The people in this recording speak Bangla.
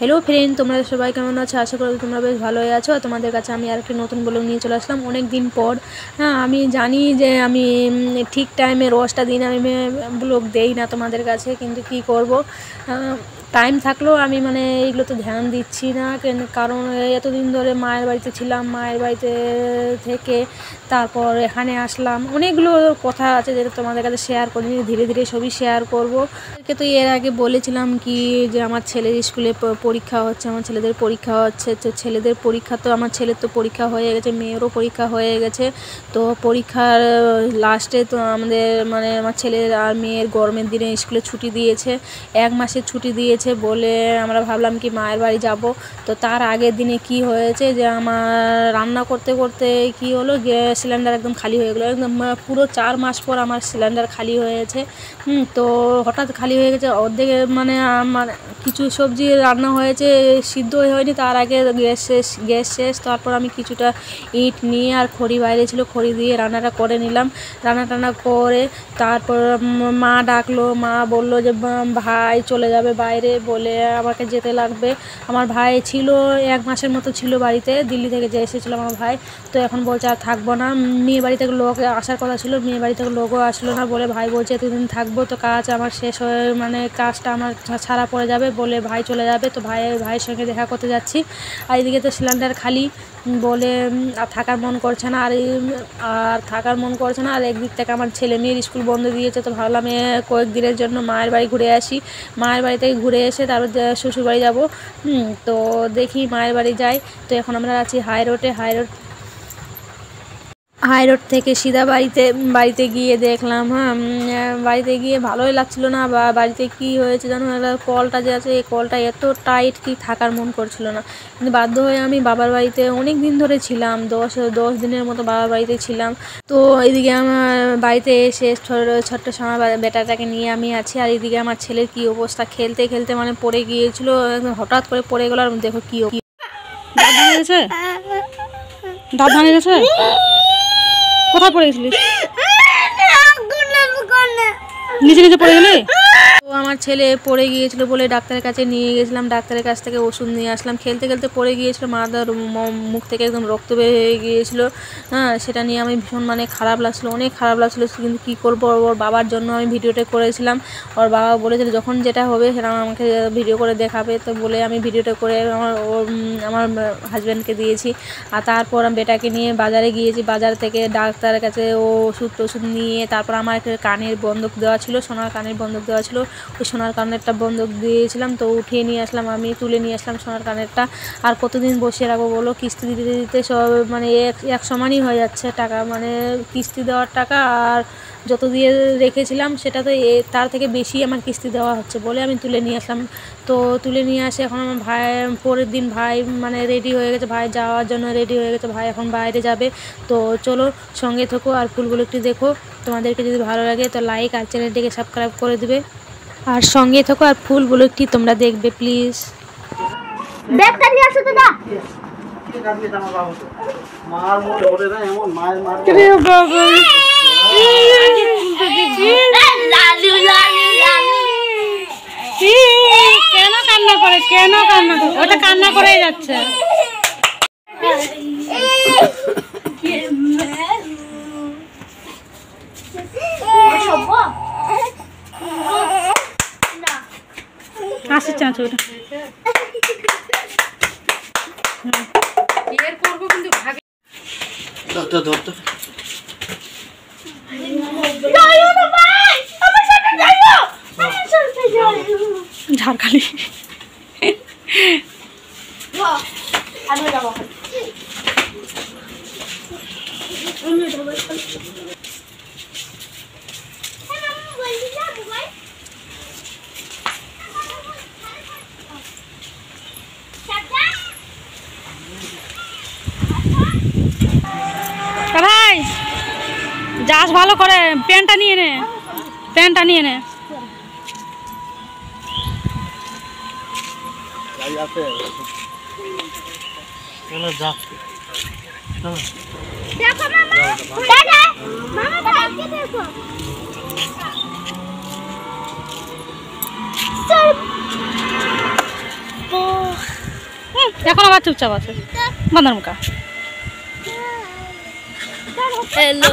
हेलो फ्रेंड, तुम्हारा सबाई केमन आछो? आशा करी तुम्हारा बेश भालोई आछो। तुम्हादेर काछे आमी आरेकटी नतुन ब्लग निये चले आसलाम अनेक दिन पर। हाँ, आमी जानी जे आमी ठीक टाइमे रोजटा दिन आमी ब्लग देई ना तुम्हादेर काछे, किन्तु कि करबो, टाइम थाकलेও आमी माने एइगुलो तो ध्यान दिচ্ছি না, কারণ এতদিন ধরে মায়ের বাড়িতে ছিলাম। মায়ের বাড়িতে থেকে তারপর এখানে আসলাম। অনেকগুলো কথা আছে যেটা তোমাদের কাছে শেয়ার করিনি, ধীরে ধীরে সবই শেয়ার করব। তো এর আগে বলেছিলাম কি যে আমার ছেলের স্কুলে পরীক্ষা হচ্ছে, আমার ছেলেদের পরীক্ষা হচ্ছে। তো ছেলেদের পরীক্ষা, তো আমার ছেলের তো পরীক্ষা হয়ে গেছে, মেয়েরও পরীক্ষা হয়ে গেছে। তো পরীক্ষার লাস্টে তো আমাদের মানে আমার ছেলের আর মেয়ের গরমের দিনে স্কুলে ছুটি দিয়েছে, 1 মাসের ছুটি দিয়েছে বলে আমরা ভাবলাম কি মায়ের বাড়ি যাব। তো তার আগের দিনে কি হয়েছে যে আমার রান্না করতে করতে কি হলো, গ্যাস সিলিন্ডার একদম খালি হয়ে গেলো। একদম পুরো 4 মাস পর আমার সিলিন্ডার খালি হয়েছে। তো হঠাৎ খালি হয়ে গেছে অর্ধেক, মানে আমার কিছু সবজি রান্না হয়েছে সিদ্ধ হয়নি, তার আগে গ্যাস শেষ। তারপর আমি কিছুটা ইট নিয়ে আর খড়ি বাইরে ছিল, খড়ি দিয়ে রান্নাটা করে নিলাম। রান্না করে তারপর মা ডাকলো, মা বললো যে ভাই চলে যাবে বাইরে বলে আমাকে যেতে লাগবে। আমার ভাই ছিল 1 মাসের মতো ছিল বাড়িতে, দিল্লি থেকে যে এসেছিল আমার ভাই। তো এখন বলছে আর থাকবো না। মেয়ে বাড়ি থেকে লোক আসার কথা ছিল, মেয়ে বাড়ি থেকে লোকও আসলো না বলে ভাই বলছে এতদিন থাকবো তো কাজ আমার শেষ হয়ে, মানে কাজটা আমার ছাড়া পড়ে যাবে বলে ভাই চলে যাবে। তো ভাইয়ের সঙ্গে দেখা করতে যাচ্ছি। আর এদিকে তো সিলিন্ডার খালি বলে আর থাকার মন করছে না, আর থাকার মন করছে না। আর একদিক থেকে আমার ছেলে মেয়ের স্কুল বন্ধ দিয়েছে, তো ভাবলাম কয়েকদিনের জন্য মায়ের বাড়ি ঘুরে আসি। মায়ের বাড়ি থেকে ঘুরে এসে তারপর শ্বশুর বাড়ি যাবো। তো দেখি মায়ের বাড়ি যাই। তো এখন আমরা আছি হাই রোড থেকে সিধা বাড়িতে গিয়ে দেখলাম, বাড়িতে গিয়ে ভালোই লাগছিলো না। বা বাড়িতে কি হয়েছে জানো, কলটা যে আছে এই কলটা এত টাইট কি থাকার মন করছিল না। কিন্তু বাধ্য হয়ে আমি বাবার বাড়িতে অনেক দিন ধরে ছিলাম, 10 দিনের মতো বাবার বাড়িতে ছিলাম। তো এদিকে আমার বাড়িতে এসে ছোট্ট আমার বেটাটাকে নিয়ে আমি আছি। আর এদিকে আমার ছেলের কি অবস্থা, খেলতে খেলতে মানে পড়ে গিয়েছিল, একদম হঠাৎ করে পড়ে গেল। আর দেখো কি দাঁত ভাঙে গেছে। কোথায় পড়ে গেছিলিস? নিচে পড়ে গেলি? তো আমার ছেলে পড়ে গিয়েছিল বলে ডাক্তারের কাছে নিয়ে গেছিলাম, ডাক্তারের কাছ থেকে ওষুধ নিয়ে আসলাম। খেলতে খেলতে পড়ে গিয়েছিল, মাথার মুখ থেকে একদম রক্ত বের হয়ে গিয়েছিল। সেটা নিয়ে আমি ভীষণ মানে খারাপ লাগছিলো, অনেক খারাপ লাগছিলো। কিন্তু কী করবো, ওর বাবার জন্য আমি ভিডিওটা করেছিলাম। ওর বাবা বলেছিল যখন যেটা হবে সেটা আমাকে ভিডিও করে দেখাবে, তো বলে আমি ভিডিওটা করে আমার হাজব্যান্ডকে দিয়েছি। আর তারপর আমি বেটাকে নিয়ে বাজারে গিয়েছি, বাজার থেকে ডাক্তারের কাছে ওষুধ নিয়ে তারপর আমার একটা কানের বন্ধক দেওয়া ছিল, সোনার কানের বন্ধক দেওয়া ছিল, ওই সোনার কানেরটা বন্ধক দিয়েছিলাম। তো উঠিয়ে নিয়ে আসলাম, আমি তুলে নিয়ে আসলাম সোনার কানেরটা। আর কতদিন বসে রাখবো বলো, কিস্তি দিতে দিতে সব মানে এক সমানই হয়ে যাচ্ছে টাকা, মানে কিস্তি দেওয়ার টাকা আর যত দিয়ে রেখেছিলাম সেটা তো তার থেকে বেশি আমার কিস্তি দেওয়া হচ্ছে বলে আমি তুলে নিয়ে আসলাম। তো তুলে নিয়ে আসে এখন আমার ভাই, পরের দিন ভাই মানে রেডি হয়ে গেছে, ভাই যাওয়ার জন্য রেডি হয়ে গেছে, ভাই এখন বাইরে যাবে। তো চলো সঙ্গে থেকো আর ফুলগুলো একটু দেখো। তোমাদেরকে যদি ভালো লাগে তো লাইক আর চ্যানেলটিকে সাবস্ক্রাইব করে দেবে, আর সঙ্গে থাকো আর ফুলগুলো একটু তোমরা দেখবে প্লিজ। ব্যাগটা নিয়ে আসো দাদা। কেন কান্না করে, ওটা কান্না করে যাচ্ছে। আসছে ওটা ঝাড়খালি ভাই যাস ভালো করে, প্যান্টটা নিয়ে নে। দেখো মামা, দাদা মামা দাদাকে দেখো। চল এখন আবার চুপচাপ আছে বাঁধার মুখা। হ্যালো